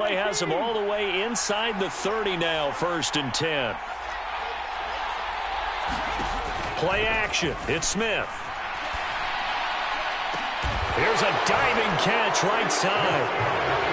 Play has him all the way inside the 30 now, 1st and 10. Play action. It's Smith. Here's a diving catch right side.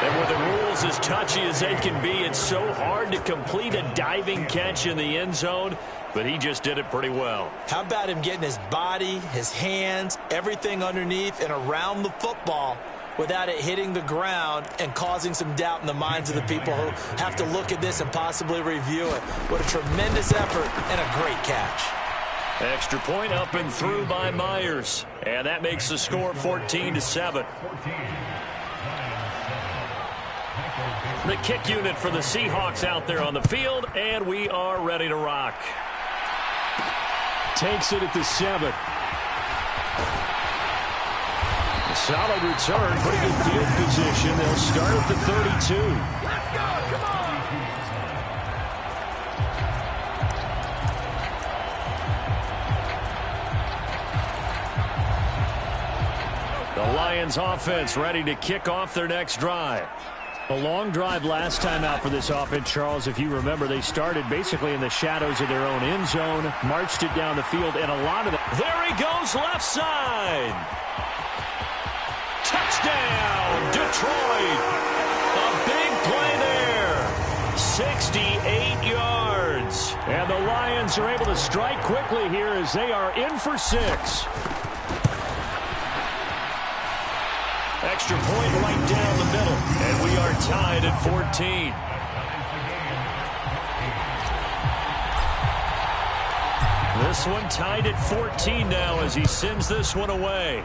And with the rules as touchy as they can be, it's so hard to complete a diving catch in the end zone, but he just did it pretty well. How about him getting his body, his hands, everything underneath and around the football without it hitting the ground and causing some doubt in the minds of the people who have to look at this and possibly review it. What a tremendous effort and a great catch. Extra point up and through by Myers. And that makes the score 14-7. The kick unit for the Seahawks out there on the field, and we are ready to rock. Takes it at the 7. A solid return, pretty good field position. They'll start at the 32. Let's go, come on! The Lions offense ready to kick off their next drive. A long drive last time out for this offense, Charles. If you remember, they started basically in the shadows of their own end zone, marched it down the field, and a lot of it. There he goes, left side. Touchdown, Detroit. A big play there. 68 yards. And the Lions are able to strike quickly here as they are in for 6. Extra point right down the middle, and we are tied at 14. This one tied at 14 now as he sends this one away.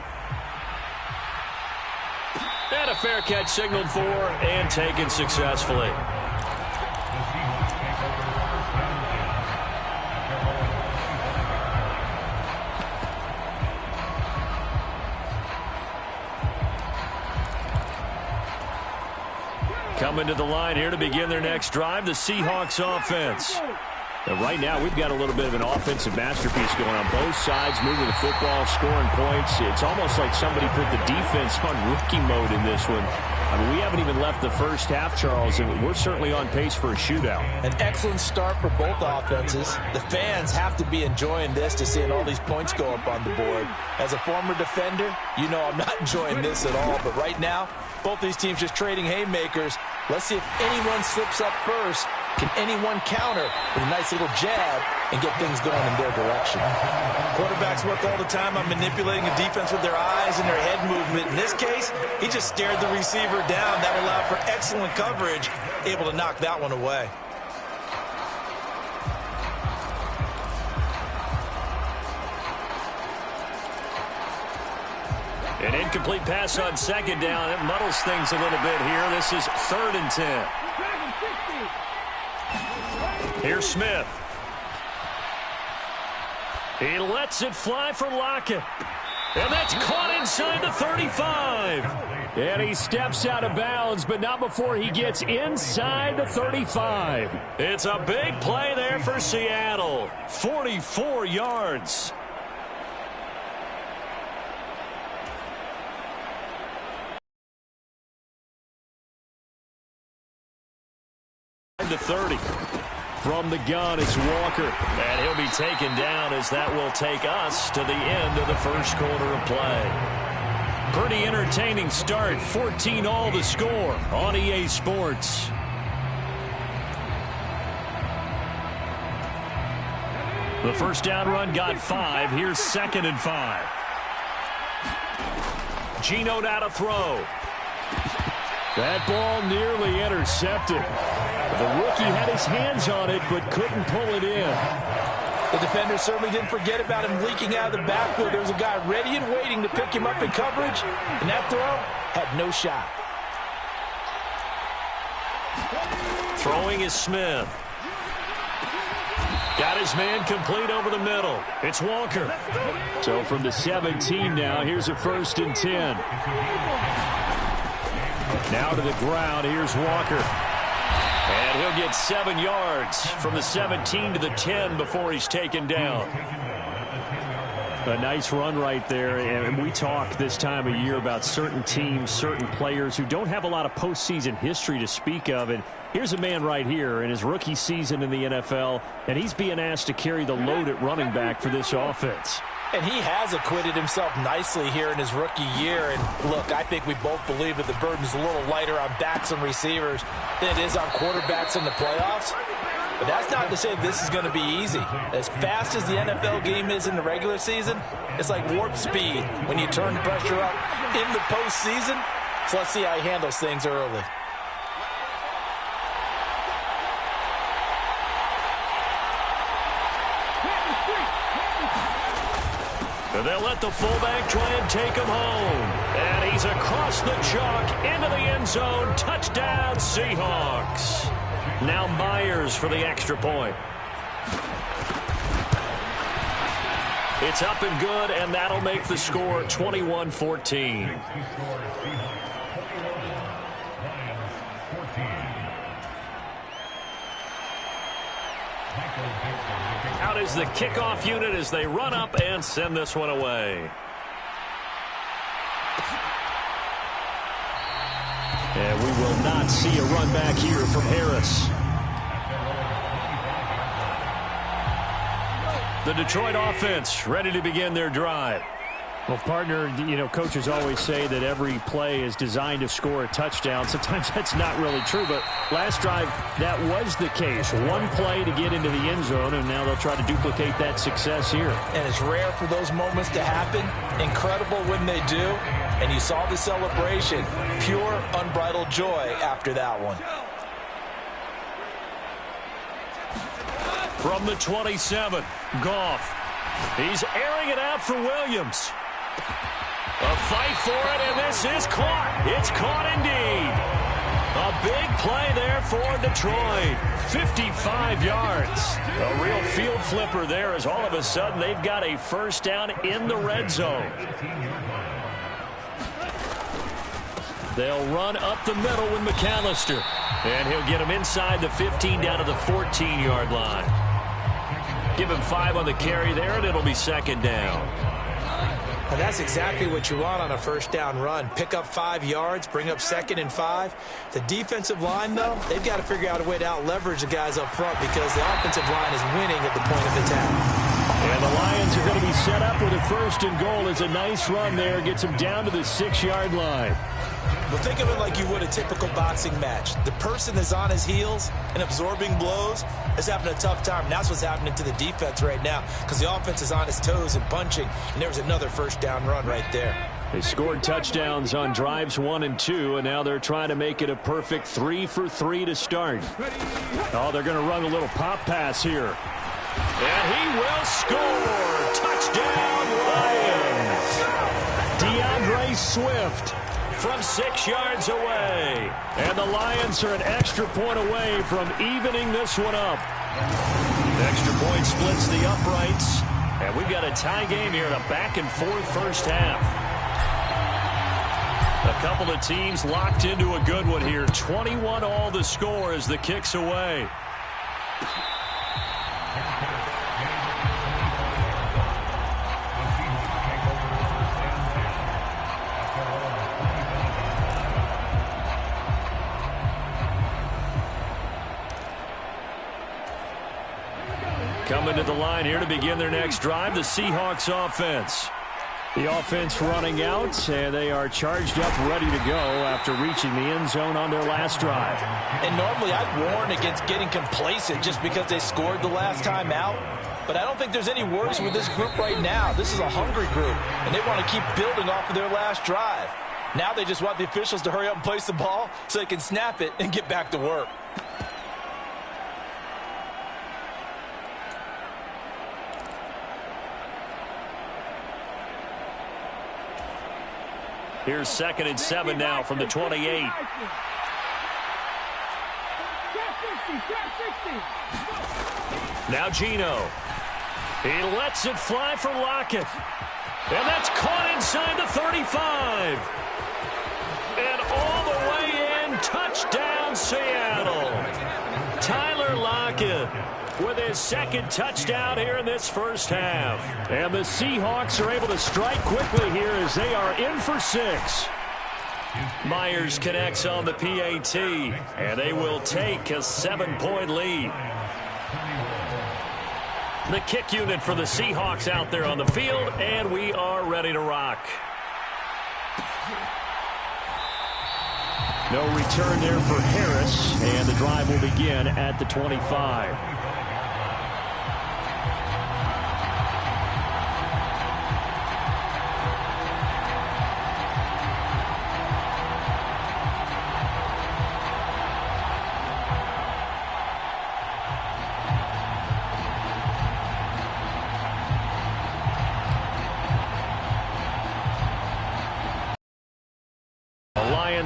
And a fair catch signaled for and taken successfully. Coming to the line here to begin their next drive, the Seahawks offense. And right now, we've got a little bit of an offensive masterpiece going on both sides, moving the football, scoring points. It's almost like somebody put the defense on rookie mode in this one. I mean, we haven't even left the first half, Charles, and we're certainly on pace for a shootout. An excellent start for both offenses. The fans have to be enjoying this to seeing all these points go up on the board. As a former defender, you know I'm not enjoying this at all. But right now, both these teams just trading haymakers. Let's see if anyone slips up first. Can anyone counter with a nice little jab and get things going in their direction? Quarterbacks work all the time on manipulating a defense with their eyes and their head movement. In this case, he just stared the receiver down. That allowed for excellent coverage, able to knock that one away. An incomplete pass on second down. It muddles things a little bit here. This is 3rd and 10. Here's Smith. He lets it fly for Lockett. And that's caught inside the 35. And he steps out of bounds, but not before he gets inside the 35. It's a big play there for Seattle. 44 yards. To 30. From the gun, it's Walker. And he'll be taken down as that will take us to the end of the first quarter of play. Pretty entertaining start. 14-all the score on EA Sports. The first down run got 5. Here's 2nd and 5. Geno now to throw. That ball nearly intercepted. The rookie had his hands on it, but couldn't pull it in. The defender certainly didn't forget about him leaking out of the backfield. There was a guy ready and waiting to pick him up in coverage, and that throw had no shot. Throwing is Smith. Got his man complete over the middle. It's Walker. So from the 17 now, here's a 1st and 10. Now to the ground, here's Walker. And he'll get 7 yards from the 17 to the 10 before he's taken down. A nice run right there, and we talk this time of year about certain teams, certain players who don't have a lot of postseason history to speak of, and here's a man right here in his rookie season in the NFL, and he's being asked to carry the load at running back for this offense. And he has acquitted himself nicely here in his rookie year. And look, I think we both believe that the burden's a little lighter on backs and receivers than it is on quarterbacks in the playoffs. But that's not to say this is going to be easy. As fast as the NFL game is in the regular season, it's like warp speed when you turn the pressure up in the postseason. So let's see how he handles things early. They'll let the fullback try and take him home. And he's across the chalk into the end zone. Touchdown, Seahawks. Now Myers for the extra point. It's up and good, and that'll make the score 21-14. Out is the kickoff unit as they run up and send this one away. And we will not see a run back here from Harris. The Detroit offense ready to begin their drive. Well, partner, you know, coaches always say that every play is designed to score a touchdown. Sometimes that's not really true, but last drive, that was the case. One play to get into the end zone, and now they'll try to duplicate that success here. And it's rare for those moments to happen. Incredible when they do. And you saw the celebration. Pure, unbridled joy after that one. From the 27, Goff. He's airing it out for Williams. A fight for it, and this is caught. It's caught indeed. A big play there for Detroit. 55 yards. A real field flipper there as all of a sudden they've got a first down in the red zone. They'll run up the middle with McAllister. And he'll get him inside the 15 down to the 14-yard line. Give him 5 on the carry there, and it'll be second down. And that's exactly what you want on a first down run. Pick up 5 yards, bring up 2nd and 5. The defensive line, though, they've got to figure out a way to out-leverage the guys up front because the offensive line is winning at the point of attack. And the Lions are going to be set up with a 1st and goal. It's a nice run there. Gets them down to the 6-yard line. Well, think of it like you would a typical boxing match. The person that's on his heels and absorbing blows is having a tough time. And that's what's happening to the defense right now because the offense is on his toes and punching. And there was another first down run right there. They scored touchdowns on drives 1 and 2, and now they're trying to make it a perfect 3 for 3 to start. Oh, they're going to run a little pop pass here. And he will score. Touchdown, Lions. DeAndre Swift from 6 yards away. And the Lions are an extra point away from evening this one up. Extra point splits the uprights. And we've got a tie game here in a back-and-forth first half. A couple of teams locked into a good one here. 21 all the score as the kick's away. Coming to the line here to begin their next drive, the Seahawks offense. The offense running out, and they are charged up, ready to go after reaching the end zone on their last drive. And normally I'd warn against getting complacent just because they scored the last time out. But I don't think there's any worries with this group right now. This is a hungry group, and they want to keep building off of their last drive. Now they just want the officials to hurry up and place the ball so they can snap it and get back to work. Here's 2nd and 7 now from the 28. Now Geno. He lets it fly for Lockett. And that's caught inside the 35. And all the way in, touchdown Seattle. Tyler Lockett with his second touchdown here in this first half. And the Seahawks are able to strike quickly here as they are in for 6. Myers connects on the PAT, and they will take a 7-point lead. The kick unit for the Seahawks out there on the field, and we are ready to rock. No return there for Harris, and the drive will begin at the 25.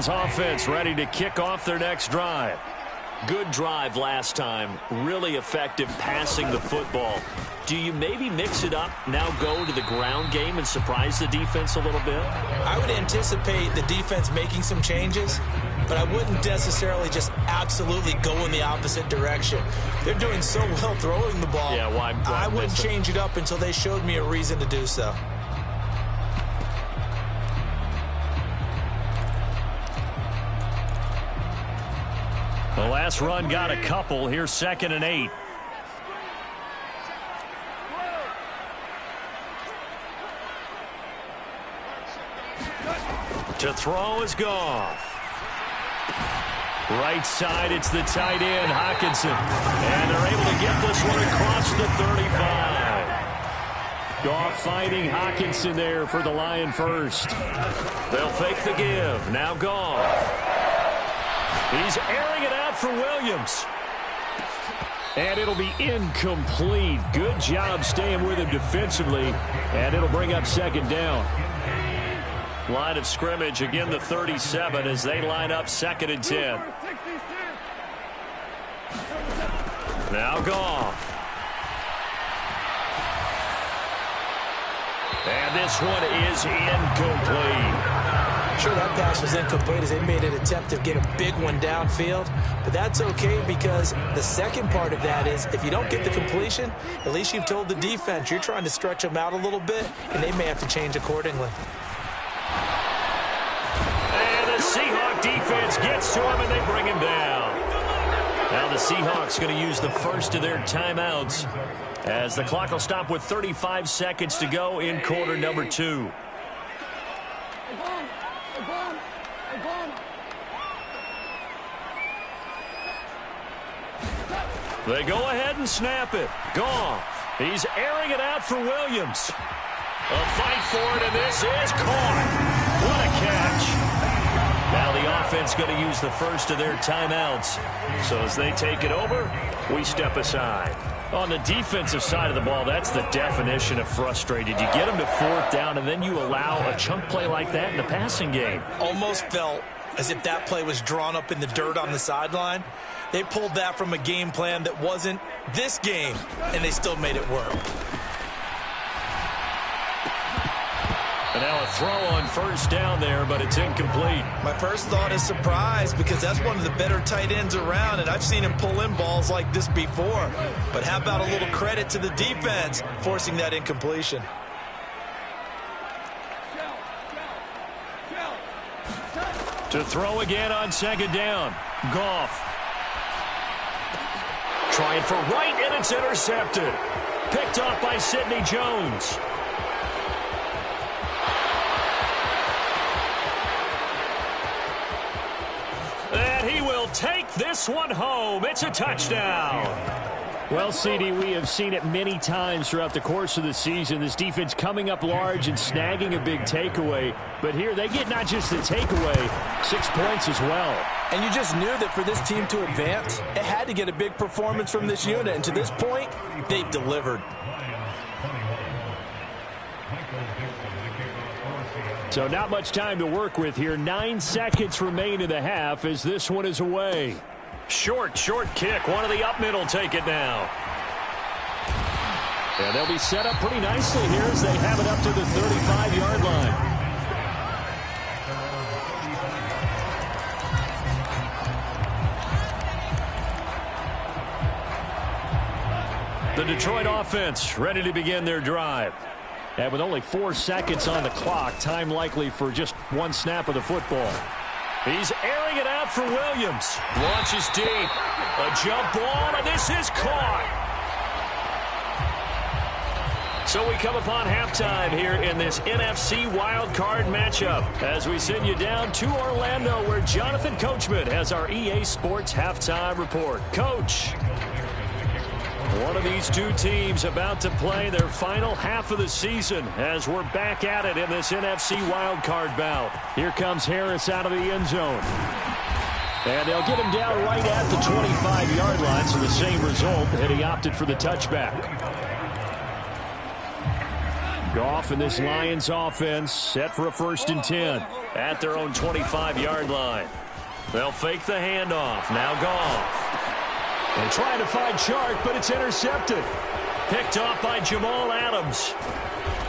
Offense ready to kick off their next drive. Good drive last time. Really effective passing the football. Do you maybe mix it up, now go to the ground game and surprise the defense a little bit? I would anticipate the defense making some changes, but I wouldn't necessarily just absolutely go in the opposite direction. They're doing so well throwing the ball. Yeah, why I wouldn't change it up until they showed me a reason to do so. The last run got a couple. Here's 2nd and 8. To throw is Goff. Right side, it's the tight end, Hockenson. And they're able to get this one across the 35. Goff fighting Hockenson there for the Lion first. They'll fake the give. Now Goff. He's airing it out for Williams. And it'll be incomplete. Good job staying with him defensively. And it'll bring up 2nd down. Line of scrimmage, again the 37 as they line up 2nd and 10. Now Goff. And this one is incomplete. Sure, that pass was incomplete as they made an attempt to get a big one downfield, but that's okay because the second part of that is if you don't get the completion, at least you've told the defense you're trying to stretch them out a little bit, and they may have to change accordingly. And the Seahawk defense gets to him, and they bring him down. Now the Seahawks going to use the first of their timeouts as the clock will stop with 35 seconds to go in quarter number 2. They go ahead and snap it. Goff. He's airing it out for Williams. A fight for it, and this is caught. What a catch. Now the offense going to use the first of their timeouts. So as they take it over, we step aside. On the defensive side of the ball, that's the definition of frustrated. You get them to 4th down, and then you allow a chunk play like that in the passing game. Almost felt as if that play was drawn up in the dirt on the sideline. They pulled that from a game plan that wasn't this game, and they still made it work. And now a throw on 1st down there, but it's incomplete. My first thought is surprise because that's one of the better tight ends around, and I've seen him pull in balls like this before. But how about a little credit to the defense forcing that incompletion? To throw again on 2nd down. Goff. Trying for right, and it's intercepted. Picked off by Sidney Jones. And he will take this one home. It's a touchdown. Well, CD, we have seen it many times throughout the course of the season. This defense coming up large and snagging a big takeaway. But here they get not just the takeaway, 6 points as well. And you just knew that for this team to advance, it had to get a big performance from this unit. And to this point, they've delivered. So not much time to work with here. 9 seconds remain in the half as this one is away. Short kick. One of the up middle take it now. And they'll be set up pretty nicely here as they have it up to the 35-yard line. The Detroit offense ready to begin their drive. And with only 4 seconds on the clock, time likely for just one snap of the football. He's airing it out for Williams. Launches deep. A jump ball, and this is caught. So we come upon halftime here in this NFC wildcard matchup as we send you down to Orlando where Jonathan Coachman has our EA Sports halftime report. Coach, one of these two teams about to play their final half of the season as we're back at it in this NFC wildcard bout. Here comes Harris out of the end zone. And they'll get him down right at the 25-yard line, so the same result, and he opted for the touchback. Goff and this Lions offense set for a 1st and 10 at their own 25-yard line. They'll fake the handoff. Now Goff. They're trying to find Chark, but it's intercepted. Picked off by Jamal Adams.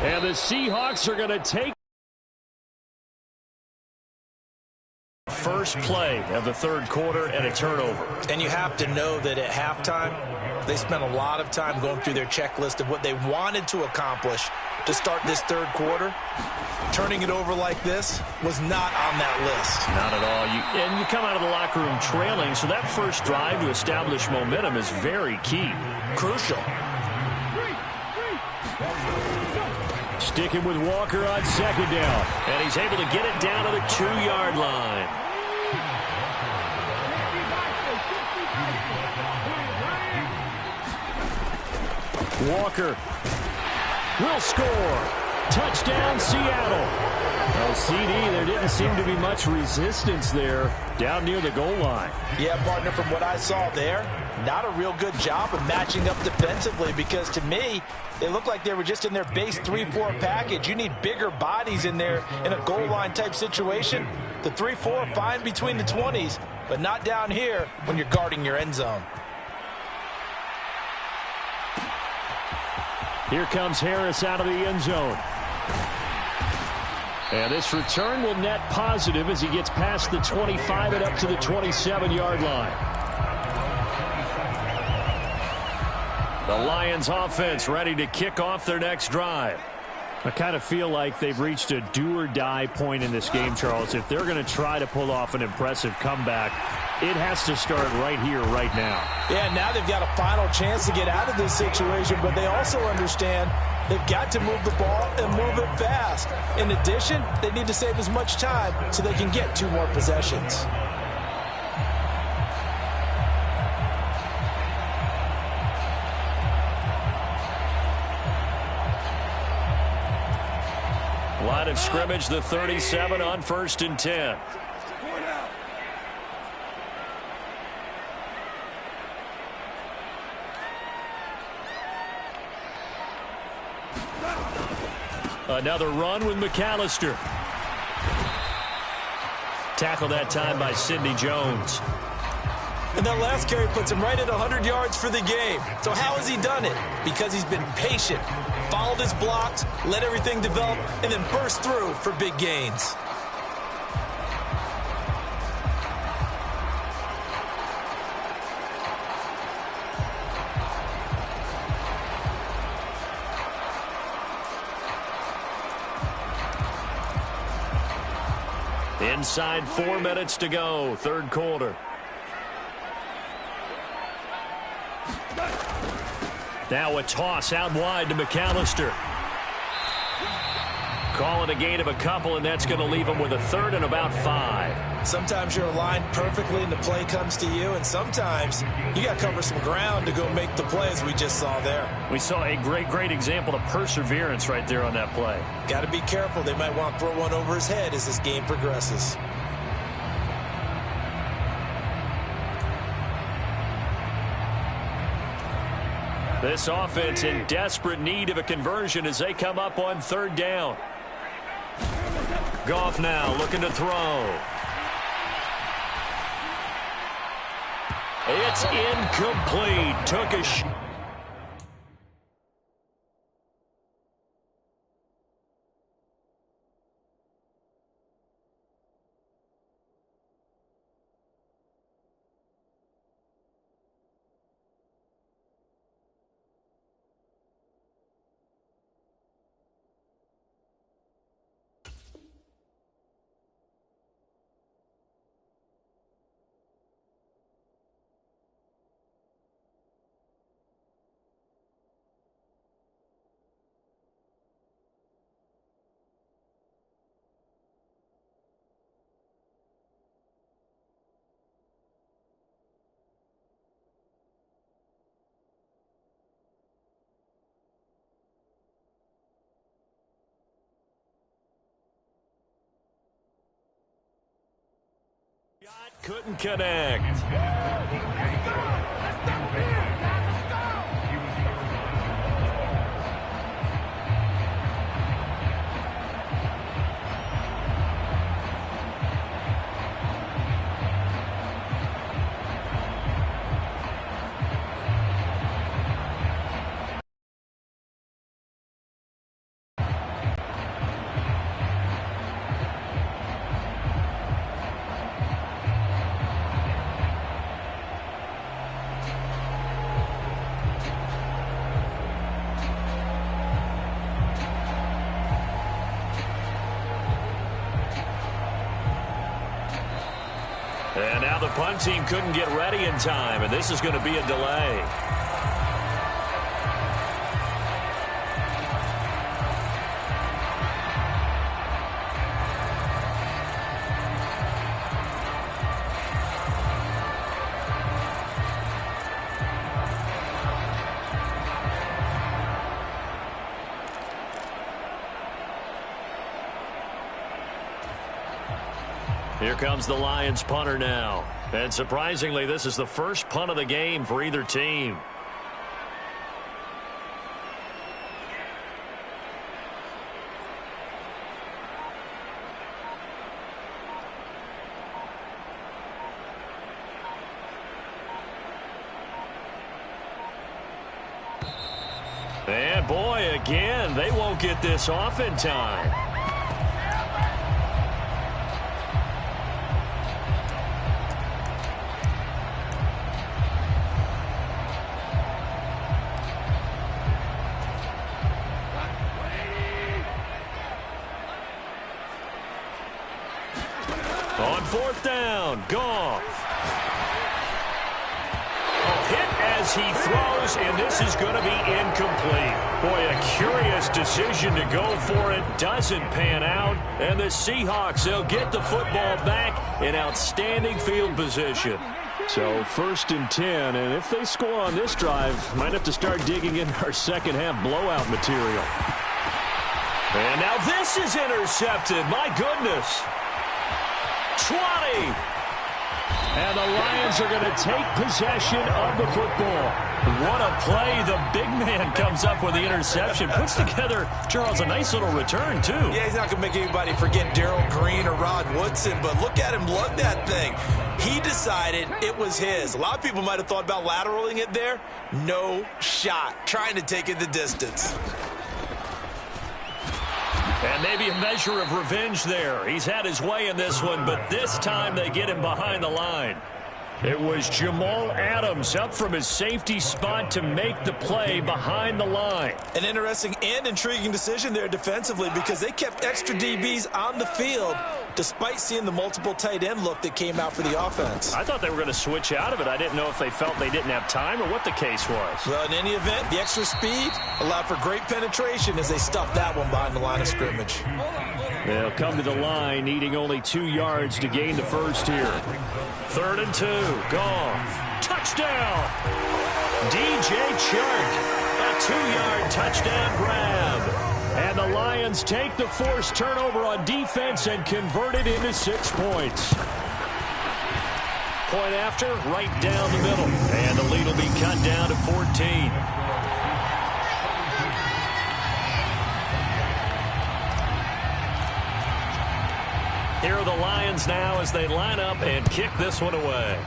And the Seahawks are going to take first play of the 3rd quarter and a turnover. And you have to know that at halftime, they spent a lot of time going through their checklist of what they wanted to accomplish to start this 3rd quarter. Turning it over like this was not on that list. Not at all. And you come out of the locker room trailing, so that first drive to establish momentum is very key. Crucial. Sticking with Walker on 2nd down. And he's able to get it down to the 2-yard line. Walker will score. Touchdown, Seattle. Well, CD, there didn't seem to be much resistance there down near the goal line. Yeah, partner, from what I saw there, not a real good job of matching up defensively because to me, they looked like they were just in their base 3-4 package. You need bigger bodies in there in a goal line type situation. The 3-4 fine between the 20s, but not down here when you're guarding your end zone. Here comes Harris out of the end zone. And this return will net positive as he gets past the 25 and up to the 27-yard line. The Lions offense ready to kick off their next drive. I kind of feel like they've reached a do-or-die point in this game, Charles. If they're going to try to pull off an impressive comeback, it has to start right here, right now. Yeah, now they've got a final chance to get out of this situation, but they also understand they've got to move the ball and move it fast. In addition, they need to save as much time so they can get 2 more possessions. Line of scrimmage, the 37 on 1st and 10. Another run with McAllister. Tackle that time by Sidney Jones. And that last carry puts him right at 100 yards for the game. So how has he done it? Because he's been patient, followed his blocks, let everything develop, and then burst through for big gains. Inside 4 minutes to go, 3rd quarter. Now a toss out wide to McAllister. Call it a gain of a couple, and that's going to leave him with a 3rd and about 5. Sometimes you're aligned perfectly and the play comes to you, and sometimes you got to cover some ground to go make the play, as we just saw there. We saw a great example of perseverance right there on that play. Got to be careful. They might want to throw one over his head as this game progresses. This offense in desperate need of a conversion as they come up on 3rd down. Goff now looking to throw. It's incomplete. Took a shot. Couldn't connect. And now the punt team couldn't get ready in time, and this is going to be a delay. Here comes the Lions punter now. And surprisingly, this is the first punt of the game for either team. And boy, again, they won't get this off in time. On fourth down, Goff. Hit as he throws, and this is going to be incomplete. Boy, a curious decision to go for it. Doesn't pan out. And the Seahawks, they'll get the football back in outstanding field position. So 1st and 10, and if they score on this drive, might have to start digging in our second half blowout material. And now this is intercepted. My goodness. 20. And the Lions are going to take possession of the football. What a play. The big man comes up with the interception. Puts together, Charles, a nice little return, too. Yeah, he's not going to make anybody forget Darrell Green or Rod Woodson, but look at him lug that thing. He decided it was his. A lot of people might have thought about lateraling it there. No shot. Trying to take it the distance. And maybe a measure of revenge there. He's had his way in this one, but this time they get him behind the line. It was Jamal Adams up from his safety spot to make the play behind the line. An interesting and intriguing decision there defensively because they kept extra DBs on the field despite seeing the multiple tight end look that came out for the offense. I thought they were going to switch out of it. I didn't know if they felt they didn't have time or what the case was. Well, in any event, the extra speed allowed for great penetration as they stuffed that one behind the line of scrimmage. They'll come to the line, needing only 2 yards to gain the first here. 3rd and 2. Goff. Touchdown. DJ Chark. A 2-yard touchdown grab. And the Lions take the forced turnover on defense and convert it into 6 points. Point after, right down the middle. And the lead will be cut down to 14. Here are the Lions now as they line up and kick this one away.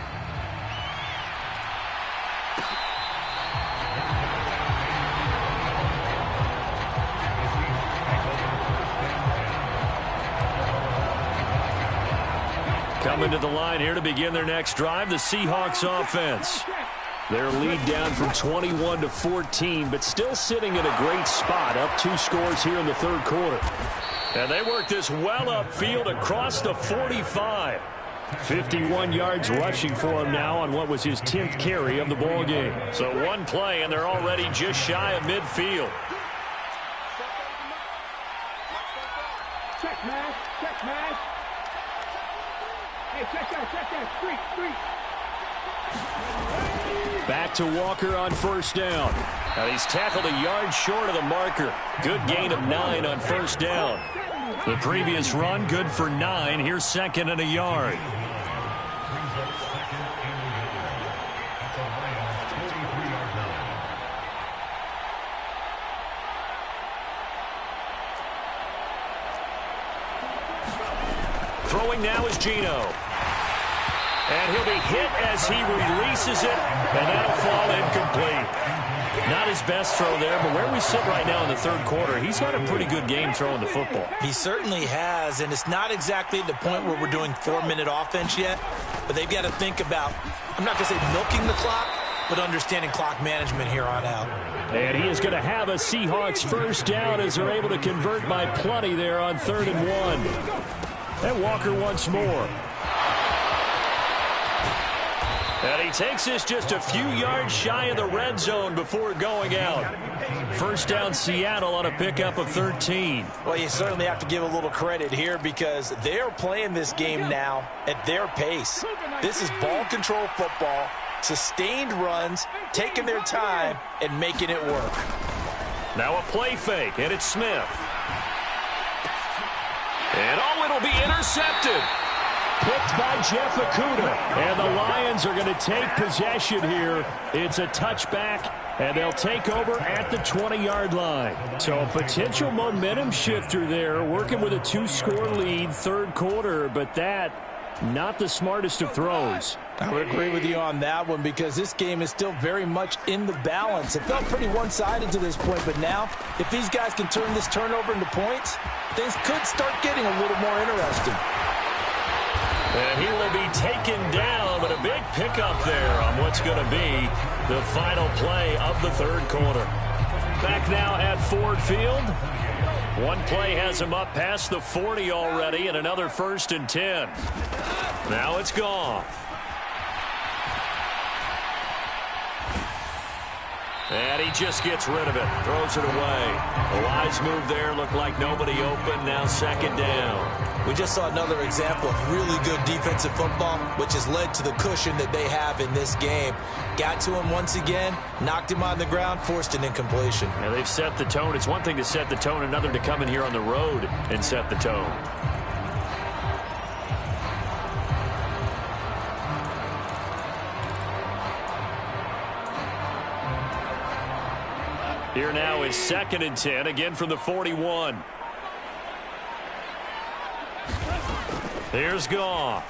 Coming to the line here to begin their next drive, the Seahawks offense. Their lead down from 21 to 14, but still sitting in a great spot, up 2 scores here in the 3rd quarter. And they work this well upfield across the 45. 51 yards rushing for him now on what was his 10th carry of the ball game. So one play, and they're already just shy of midfield. Check, man. Check, man. Hey, check that. Street. Back to Walker on 1st down. Now he's tackled a yard short of the marker. Good gain of 9 on 1st down. The previous run, good for 9. Here's 2nd and a yard. Throwing now is Geno. And he'll be hit as he releases it, and that'll fall incomplete. Not his best throw there, but where we sit right now in the third quarter, he's had a pretty good game throwing the football. He certainly has, and it's not exactly at the point where we're doing 4-minute offense yet, but they've got to think about, I'm not going to say milking the clock, but understanding clock management here on out. And he is going to have a Seahawks first down as they're able to convert by plenty there on 3rd and 1. And Walker once more. And he takes this just a few yards shy of the red zone before going out. First down Seattle on a pickup of 13. Well, you certainly have to give a little credit here because they're playing this game now at their pace. This is ball control football, sustained runs, taking their time and making it work. Now a play fake, and it's Smith. And oh, it'll be intercepted. Picked by Jeff Okudah. And the Lions are going to take possession here. It's a touchback, and they'll take over at the 20-yard line. So a potential momentum shifter there, working with a 2-score lead, third quarter, but that, not the smartest of throws. I would agree with you on that one because this game is still very much in the balance. It felt pretty one-sided to this point, but now, if these guys can turn this turnover into points, things could start getting a little more interesting. And he will be taken down, but a big pickup there on what's going to be the final play of the third quarter. Back now at Ford Field. One play has him up past the 40 already, and another 1st and 10. Now it's gone. And he just gets rid of it, throws it away. A wise move there, looked like nobody open, now 2nd down. We just saw another example of really good defensive football, which has led to the cushion that they have in this game. Got to him once again, knocked him on the ground, forced an incompletion. Now they've set the tone. It's one thing to set the tone, another to come in here on the road and set the tone. Here now is 2nd and 10, again from the 41. Here's Goff.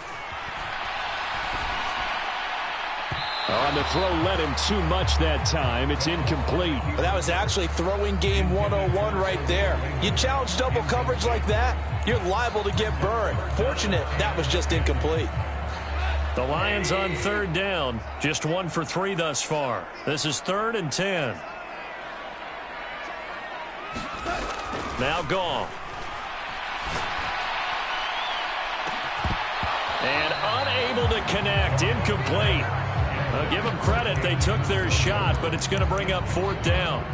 On the throw, led him too much that time. It's incomplete. But that was actually throwing game 101 right there. You challenge double coverage like that, you're liable to get burned. Fortunate that was just incomplete. The Lions on 3rd down, just 1 for 3 thus far. This is 3rd and 10. Now Goff. And unable to connect, incomplete. Give them credit, they took their shot, but it's going to bring up 4th down.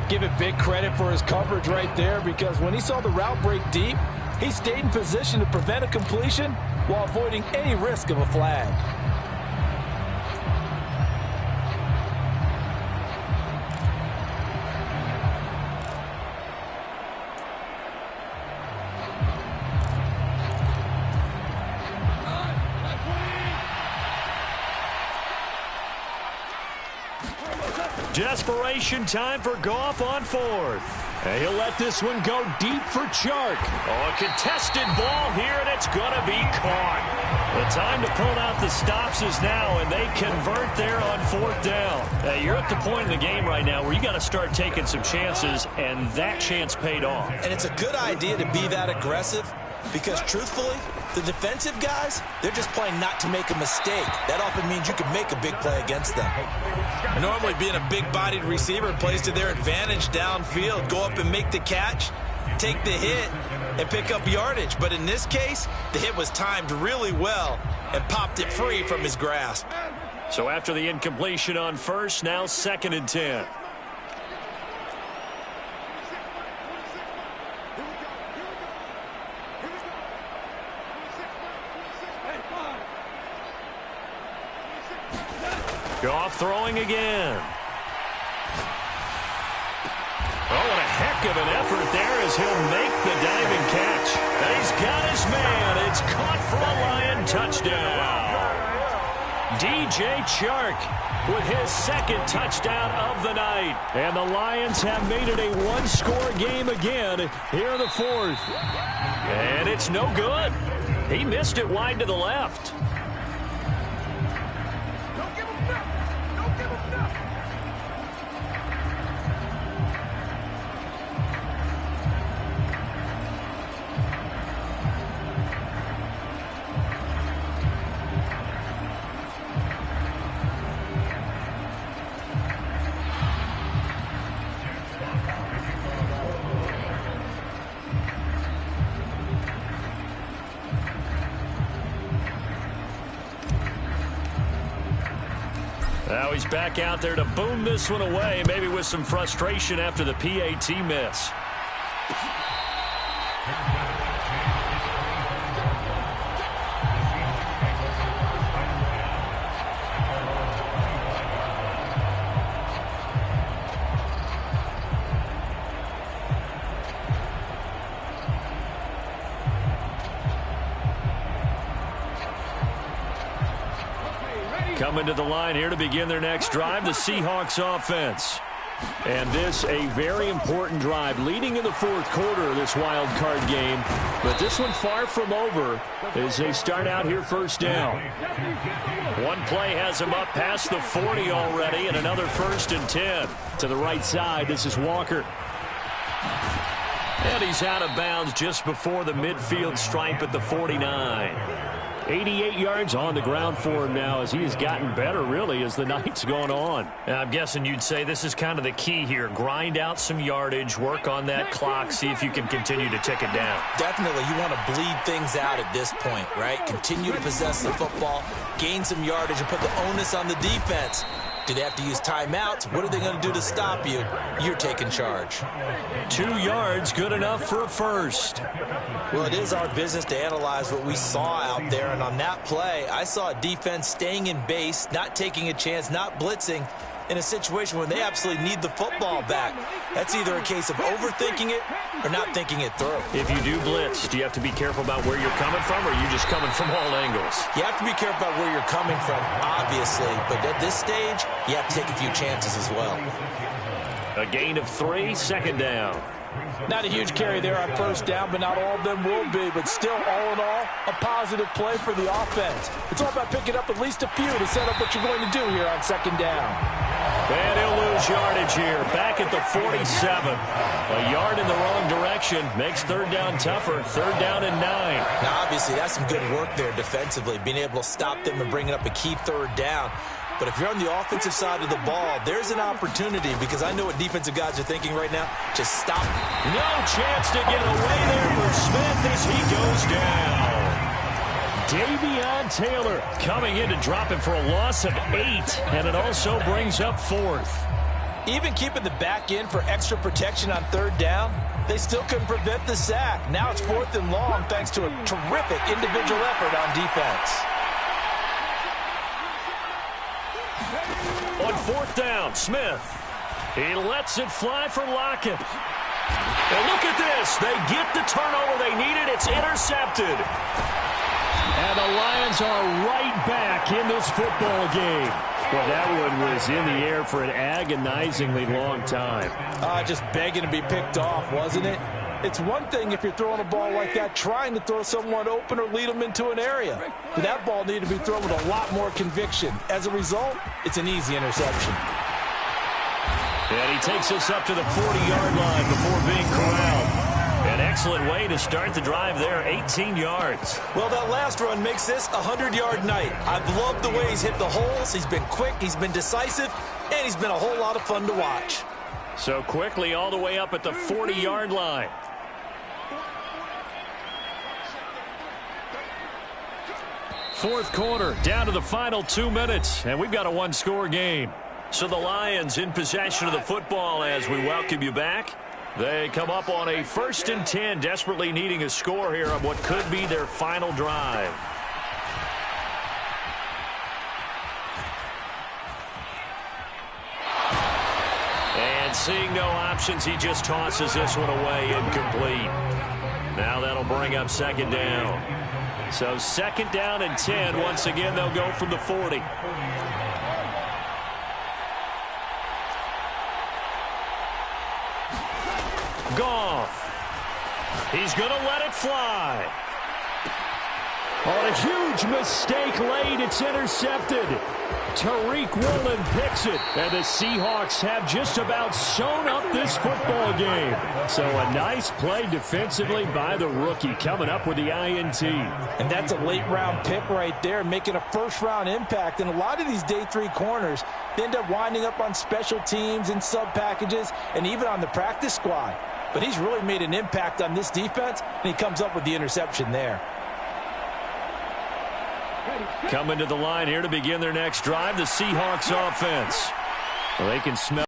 Give it big credit for his coverage right there because when he saw the route break deep, he stayed in position to prevent a completion while avoiding any risk of a flag. Desperation time for Goff on 4th. And he'll let this one go deep for Chark. Oh, a contested ball here, and it's going to be caught. The time to pull out the stops is now, and they convert there on 4th down. You're at the point in the game right now where you got to start taking some chances, and that chance paid off. And it's a good idea to be that aggressive because, truthfully, the defensive guys, they're just playing not to make a mistake. That often means you can make a big play against them. Normally, being a big-bodied receiver plays to their advantage downfield. Go up and make the catch, take the hit, and pick up yardage. But in this case, the hit was timed really well and popped it free from his grasp. So after the incompletion on 1st, now 2nd and 10. Goff throwing again. Oh, what a heck of an effort there as he'll make the diving catch. And he's got his man. It's caught for a Lion touchdown. DJ Chark with his second touchdown of the night. And the Lions have made it a one-score game again here in the fourth. And it's no good. He missed it wide to the left. Don't give him nothing. Don't give him nothing. Now he's back out there to boom this one away, maybe with some frustration after the PAT miss. Coming to the line here to begin their next drive, the Seahawks offense. And this a very important drive leading in the fourth quarter of this wild card game. But this one far from over as they start out here first down. One play has them up past the 40 already, and another 1st and 10. To the right side, this is Walker. And he's out of bounds just before the midfield stripe at the 49. 88 yards on the ground for him now as he has gotten better, really, as the night's going on. And I'm guessing you'd say this is kind of the key here. Grind out some yardage, work on that clock, see if you can continue to tick it down. Definitely, you want to bleed things out at this point, right? Continue to possess the football, gain some yardage, and put the onus on the defense. Do they have to use timeouts? What are they going to do to stop you? You're taking charge. 2 yards, good enough for a first. Well, it is our business to analyze what we saw out there, and on that play, I saw a defense staying in base, not taking a chance, not blitzing, in a situation when they absolutely need the football back. That's either a case of overthinking it or not thinking it through. If you do blitz, do you have to be careful about where you're coming from, or are you just coming from all angles? You have to be careful about where you're coming from, obviously, but at this stage, you have to take a few chances as well. A gain of 3, second down. Not a huge carry there on first down, but not all of them will be. But still, all in all, a positive play for the offense. It's all about picking up at least a few to set up what you're going to do here on second down. And he'll lose yardage here, back at the 47. A yard in the wrong direction makes third down tougher. Third down and 9. Now, obviously, that's some good work there defensively, being able to stop them and bringing up a key third down. But if you're on the offensive side of the ball, there's an opportunity, because I know what defensive guys are thinking right now. Just stop. No chance to get away there for Smith as he goes down. Davion Taylor coming in to drop him for a loss of 8, and it also brings up 4th. Even keeping the back end for extra protection on third down, they still couldn't prevent the sack. Now it's 4th and long thanks to a terrific individual effort on defense. On 4th down, Smith. He lets it fly for Lockett. And look at this. They get the turnover they needed. It's intercepted. And the Lions are right back in this football game. Well, that one was in the air for an agonizingly long time. Just begging to be picked off, wasn't it? It's one thing if you're throwing a ball like that, trying to throw someone open or lead them into an area. But that ball needed to be thrown with a lot more conviction. As a result, it's an easy interception. And he takes us up to the 40-yard line before being corralled. An excellent way to start the drive there, 18 yards. Well, that last run makes this a 100-yard night. I've loved the way he's hit the holes. He's been quick, he's been decisive, and he's been a whole lot of fun to watch. So quickly all the way up at the 40-yard line. Fourth quarter, down to the final 2 minutes, and we've got a one-score game. So the Lions in possession of the football as we welcome you back. They come up on a 1st and 10, desperately needing a score here on what could be their final drive. And seeing no options, he just tosses this one away incomplete. Now that'll bring up second down. So 2nd down and 10. Once again, they'll go from the 40. Goff. He's going to let it fly. On a huge mistake late, it's intercepted. Tariq Woolen picks it, and the Seahawks have just about sewn up this football game. So a nice play defensively by the rookie, coming up with the INT. And that's a late-round pick right there, making a first-round impact. And a lot of these day 3 corners, they end up winding up on special teams and sub-packages and even on the practice squad. But he's really made an impact on this defense, and he comes up with the interception there. Coming to the line here to begin their next drive, the Seahawks offense. Well, they can smell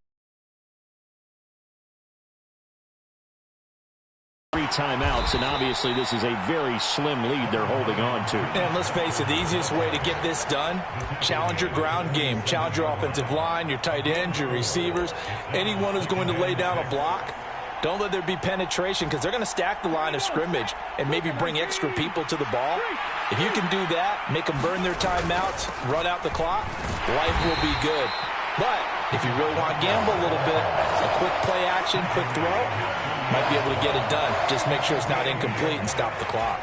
3 timeouts, and obviously this is a very slim lead they're holding on to. And let's face it, the easiest way to get this done, challenge your ground game. Challenge your offensive line, your tight ends, your receivers, anyone who's going to lay down a block. Don't let there be penetration, because they're going to stack the line of scrimmage and maybe bring extra people to the ball. If you can do that, make them burn their timeouts, run out the clock, life will be good. But if you really want to gamble a little bit, a quick play action, quick throw, might be able to get it done. Just make sure it's not incomplete and stop the clock.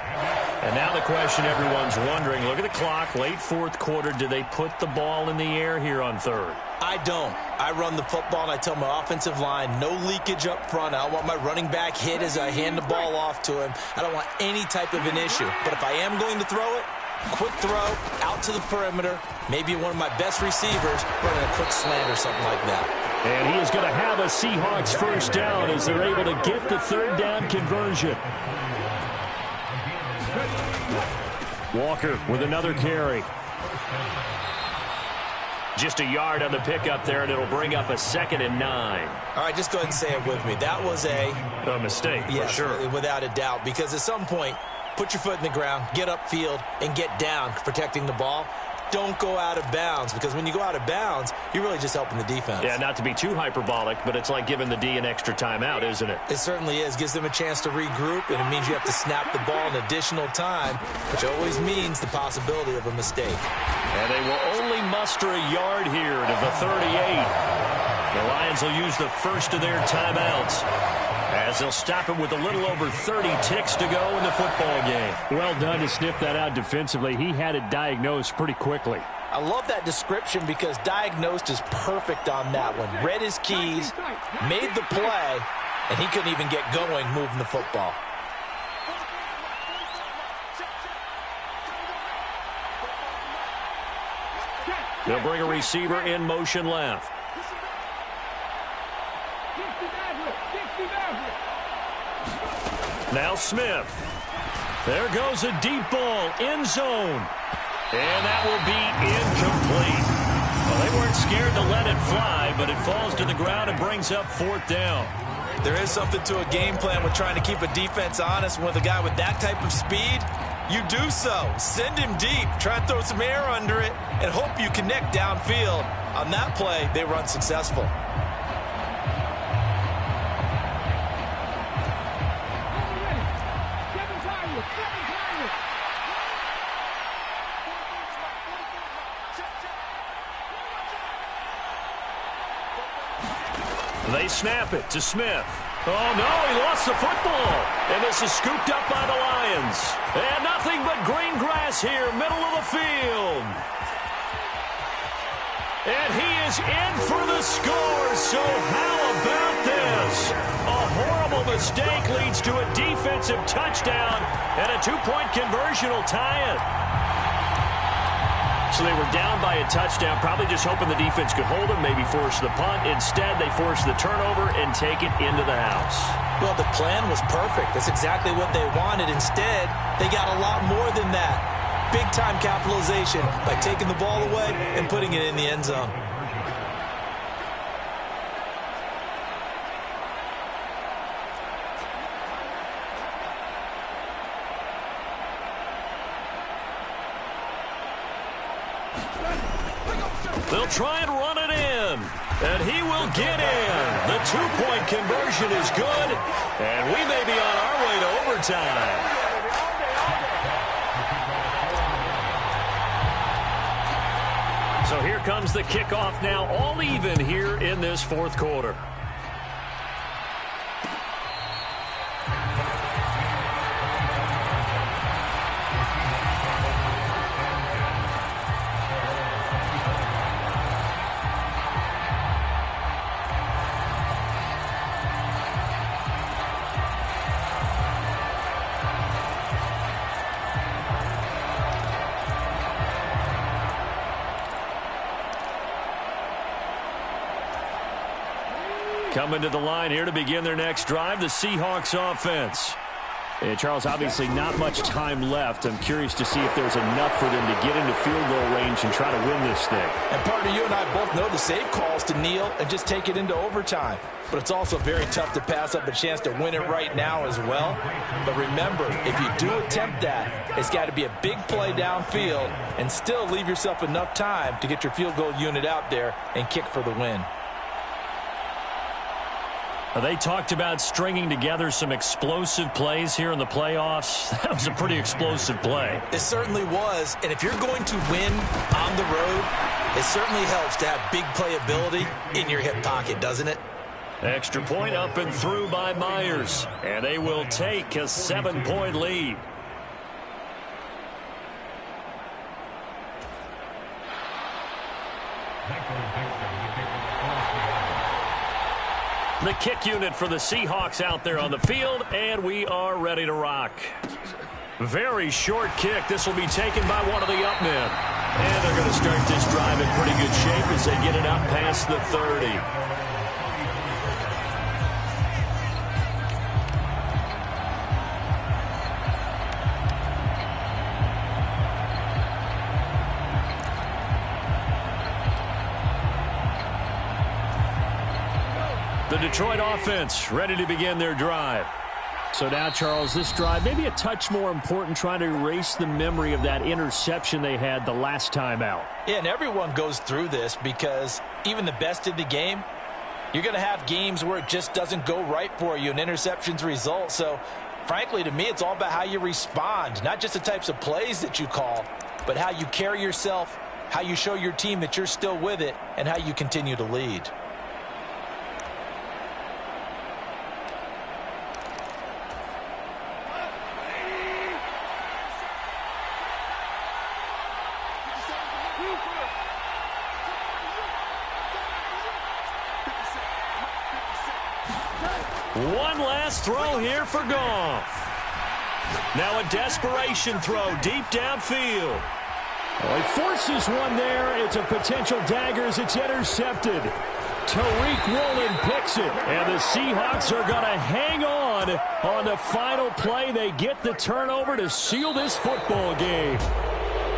And now the question everyone's wondering, look at the clock, late 4th quarter, do they put the ball in the air here on 3rd? I don't. I run the football, and I tell my offensive line, no leakage up front. I don't want my running back hit as I hand the ball off to him. I don't want any type of an issue. But if I am going to throw it, quick throw, out to the perimeter, maybe one of my best receivers running a quick slant or something like that. And he is going to have a Seahawks first down as they're able to get the 3rd down conversion. Walker with another carry. Just a yard on the pickup there, and it'll bring up a 2nd and 9. All right, just go ahead and say it with me. That was a mistake, yes, for sure. Without a doubt, because at some point, put your foot in the ground, get upfield, and get down, protecting the ball. Don't go out of bounds, because when you go out of bounds, you're really just helping the defense. Yeah, not to be too hyperbolic, but it's like giving the D an extra timeout, isn't it? It certainly is. Gives them a chance to regroup, and it means you have to snap the ball in additional time, which always means the possibility of a mistake. And they will only muster a yard here to the 38. The Lions will use the first of their timeouts, as they'll stop it with a little over 30 ticks to go in the football game. Well done to sniff that out defensively. He had it diagnosed pretty quickly. I love that description, because diagnosed is perfect on that one. Read his keys, made the play, and he couldn't even get going moving the football. They'll bring a receiver in motion left. Now Smith. There goes a deep ball, end zone. And that will be incomplete. Well, they weren't scared to let it fly, but it falls to the ground and brings up 4th down. There is something to a game plan with trying to keep a defense honest. With a guy with that type of speed, you do so. Send him deep. Try and throw some air under it and hope you connect downfield. On that play, they were unsuccessful. They snap it to Smith. Oh, no, he lost the football. And this is scooped up by the Lions. And nothing but green grass here, middle of the field. And he is in for the score. So how about this? A horrible mistake leads to a defensive touchdown, and a 2-point conversion will tie it. So they were down by a touchdown, probably just hoping the defense could hold them, maybe force the punt. Instead, they forced the turnover and take it into the house. Well, the plan was perfect. That's exactly what they wanted. Instead, they got a lot more than that. Big-time capitalization by taking the ball away and putting it in the end zone. They'll try and run it in, and he will get in. The 2-point conversion is good, and we may be on our way to overtime. So here comes the kickoff now, all even here in this fourth quarter. Coming to the line here to begin their next drive, the Seahawks offense. And Charles, obviously not much time left. I'm curious to see if there's enough for them to get into field goal range and try to win this thing. And partner, you and I both know the safe calls to kneel and just take it into overtime. But it's also very tough to pass up a chance to win it right now as well. But remember, if you do attempt that, it's got to be a big play downfield and still leave yourself enough time to get your field goal unit out there and kick for the win. They talked about stringing together some explosive plays here in the playoffs. That was a pretty explosive play. It certainly was. And if you're going to win on the road, it certainly helps to have big playability in your hip pocket, doesn't it? Extra point up and through by Myers. And they will take a 7-point lead. The kick unit for the Seahawks out there on the field, and we are ready to rock. Very short kick. This will be taken by one of the up men. And they're going to start this drive in pretty good shape as they get it up past the 30. The Detroit offense ready to begin their drive. So now, Charles, this drive maybe a touch more important, trying to erase the memory of that interception they had the last time out. Yeah, and everyone goes through this because even the best in the game, you're going to have games where it just doesn't go right for you and interceptions result. So, frankly, to me, it's all about how you respond, not just the types of plays that you call, but how you carry yourself, how you show your team that you're still with it, and how you continue to lead. One last throw here for Goff. Now a desperation throw deep downfield. Well, he forces one there. It's a potential dagger as it's intercepted. Tariq Woolen picks it, and the Seahawks are going to hang on the final play. They get the turnover to seal this football game.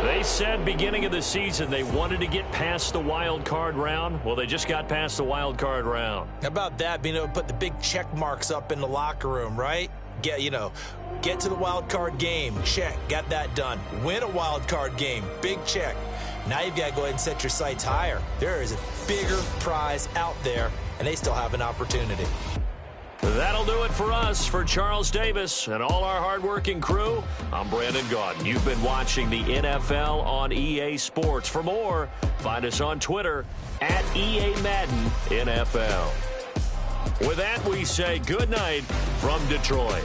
They said beginning of the season they wanted to get past the wild card round. Well, they just got past the wild card round. How about that, being able to put the big check marks up in the locker room, right? Get to the wild card game, check, got that done. Win a wild card game, big check. Now you've got to go ahead and set your sights higher. There is a bigger prize out there, and they still have an opportunity. That'll do it for us. For Charles Davis and all our hardworking crew, I'm Brandon Gaudin. You've been watching the NFL on EA Sports. For more, find us on Twitter at EA Madden NFL. With that, we say good night from Detroit.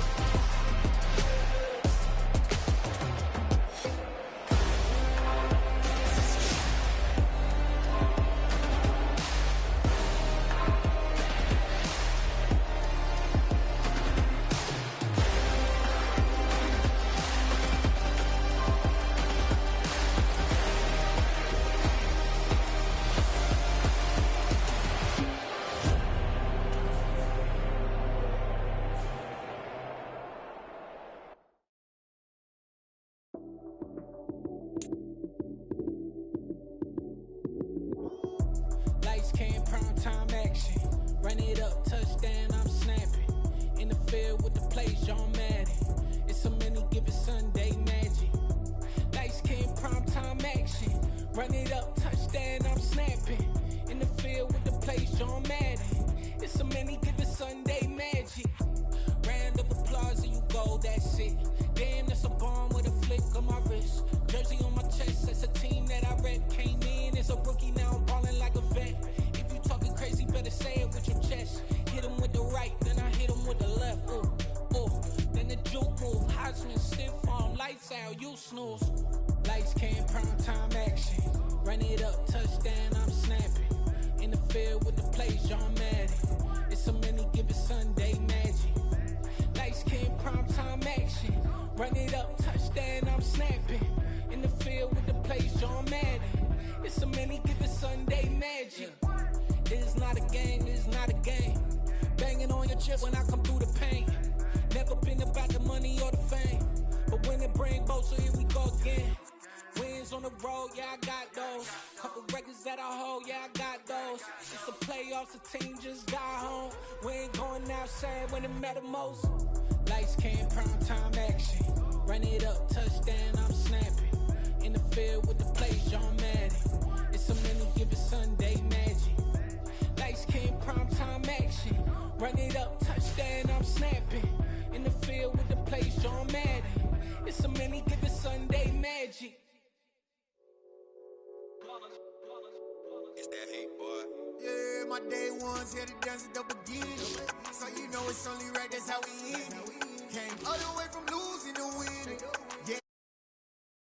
Jersey on my chest, that's a team that I rep. Came in as a rookie. lights out, you snooze. Lights came, prime time action. Run it up, touchdown, I'm snapping. In the field with the plays, John Madden. It's so many, give it Sunday magic. Lights came, prime time action. Run it up, touchdown, I'm snapping. In the field with the plays, John Madden. It's so many, give it Sunday magic. This is not a game, this is not a game. Banging on your chest when I come through the paint. Never been about the money or the fame. But when it bring both, so here we go again. Wins on the road, yeah, I got those. Couple records that I hold, yeah, I got those. It's the playoffs, the team just got home. We ain't going outside when it matter most. Lights came, prime time action. Run it up, touchdown, I'm snapping. In the field with the plays, John Madden. It's so many, give it Sunday magic. Lights came, prime time action. Run it up, touchdown, I'm snapping. In the field with the plays, John Madden. It's so many, give it Sunday magic. It's that hate, boy. Yeah, my day ones here to dance at the beginning. So you know it's only right, that's how we end it. Came all the way from losing to winning.